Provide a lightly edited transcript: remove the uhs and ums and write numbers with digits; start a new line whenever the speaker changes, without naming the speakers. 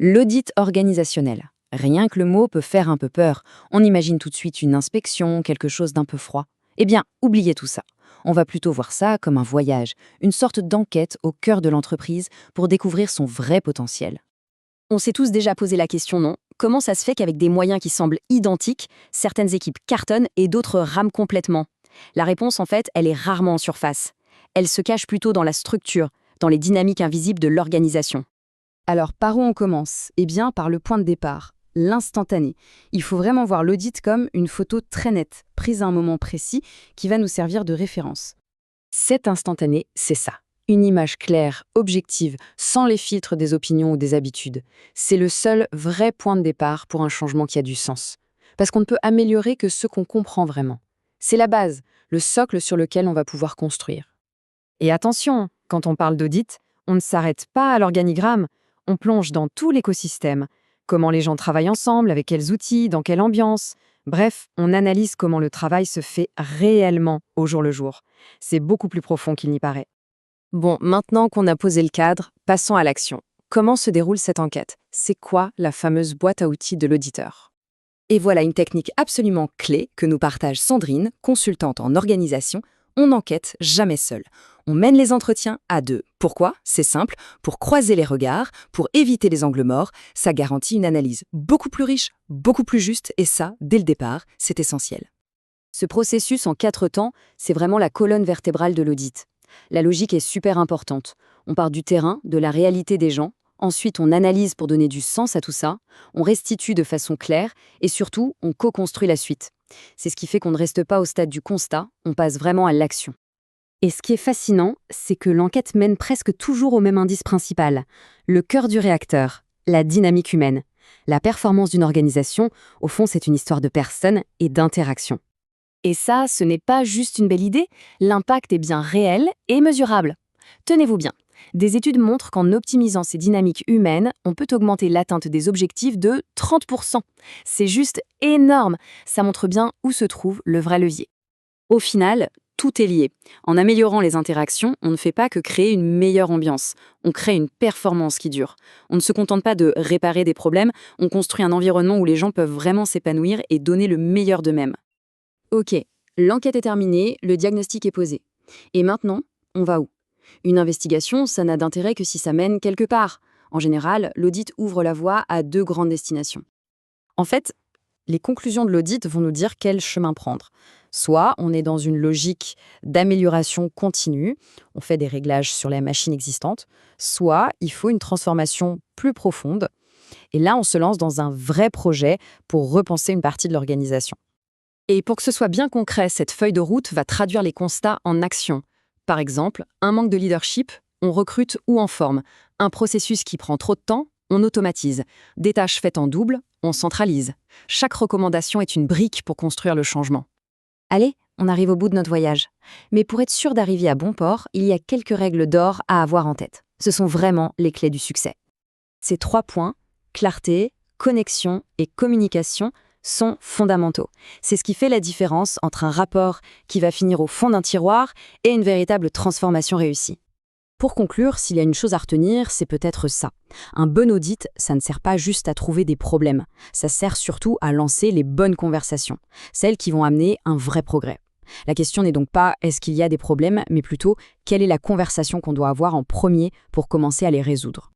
L'audit organisationnel. Rien que le mot peut faire un peu peur. On imagine tout de suite une inspection, quelque chose d'un peu froid. Eh bien, oubliez tout ça. On va plutôt voir ça comme un voyage, une sorte d'enquête au cœur de l'entreprise pour découvrir son vrai potentiel.
On s'est tous déjà posé la question, non? Comment ça se fait qu'avec des moyens qui semblent identiques, certaines équipes cartonnent et d'autres rament complètement? La réponse, en fait, elle est rarement en surface. Elle se cache plutôt dans la structure, dans les dynamiques invisibles de l'organisation.
Alors, par où on commence? Eh bien, par le point de départ, l'instantané. Il faut vraiment voir l'audit comme une photo très nette, prise à un moment précis, qui va nous servir de référence.
Cet instantané, c'est ça. Une image claire, objective, sans les filtres des opinions ou des habitudes. C'est le seul vrai point de départ pour un changement qui a du sens. Parce qu'on ne peut améliorer que ce qu'on comprend vraiment. C'est la base, le socle sur lequel on va pouvoir construire. Et attention, quand on parle d'audit, on ne s'arrête pas à l'organigramme, on plonge dans tout l'écosystème. Comment les gens travaillent ensemble, avec quels outils, dans quelle ambiance. Bref, on analyse comment le travail se fait réellement au jour le jour. C'est beaucoup plus profond qu'il n'y paraît. Bon, maintenant qu'on a posé le cadre, passons à l'action. Comment se déroule cette enquête? C'est quoi la fameuse boîte à outils de l'auditeur?
Et voilà une technique absolument clé que nous partage Sandrine, consultante en organisation. On n'enquête jamais seul. On mène les entretiens à deux. Pourquoi? C'est simple, pour croiser les regards, pour éviter les angles morts. Ça garantit une analyse beaucoup plus riche, beaucoup plus juste, et ça, dès le départ, c'est essentiel. Ce processus en 4 temps, c'est vraiment la colonne vertébrale de l'audit. La logique est super importante. On part du terrain, de la réalité des gens. Ensuite, on analyse pour donner du sens à tout ça. On restitue de façon claire et surtout, on co-construit la suite. C'est ce qui fait qu'on ne reste pas au stade du constat, on passe vraiment à l'action. Et ce qui est fascinant, c'est que l'enquête mène presque toujours au même indice principal, le cœur du réacteur, la dynamique humaine. La performance d'une organisation, au fond, c'est une histoire de personnes et d'interaction. Et ça, ce n'est pas juste une belle idée, l'impact est bien réel et mesurable. Tenez-vous bien, des études montrent qu'en optimisant ces dynamiques humaines, on peut augmenter l'atteinte des objectifs de 30%. C'est juste énorme, ça montre bien où se trouve le vrai levier. Au final, tout est lié. En améliorant les interactions, on ne fait pas que créer une meilleure ambiance, on crée une performance qui dure. On ne se contente pas de réparer des problèmes, on construit un environnement où les gens peuvent vraiment s'épanouir et donner le meilleur d'eux-mêmes. Ok, l'enquête est terminée, le diagnostic est posé. Et maintenant, on va où? Une investigation, ça n'a d'intérêt que si ça mène quelque part. En général, l'audit ouvre la voie à 2 grandes destinations. En fait, les conclusions de l'audit vont nous dire quel chemin prendre. Soit on est dans une logique d'amélioration continue, on fait des réglages sur les machines existantes, soit il faut une transformation plus profonde. Et là, on se lance dans un vrai projet pour repenser une partie de l'organisation. Et pour que ce soit bien concret, cette feuille de route va traduire les constats en action. Par exemple, un manque de leadership, on recrute ou on forme. Un processus qui prend trop de temps, on automatise. Des tâches faites en double, on centralise. Chaque recommandation est une brique pour construire le changement. Allez, on arrive au bout de notre voyage. Mais pour être sûr d'arriver à bon port, il y a quelques règles d'or à avoir en tête. Ce sont vraiment les clés du succès. Ces 3 points, clarté, connexion et communication, sont fondamentaux. C'est ce qui fait la différence entre un rapport qui va finir au fond d'un tiroir et une véritable transformation réussie. Pour conclure, s'il y a une chose à retenir, c'est peut-être ça. Un bon audit, ça ne sert pas juste à trouver des problèmes, ça sert surtout à lancer les bonnes conversations, celles qui vont amener un vrai progrès. La question n'est donc pas est-ce qu'il y a des problèmes, mais plutôt quelle est la conversation qu'on doit avoir en premier pour commencer à les résoudre.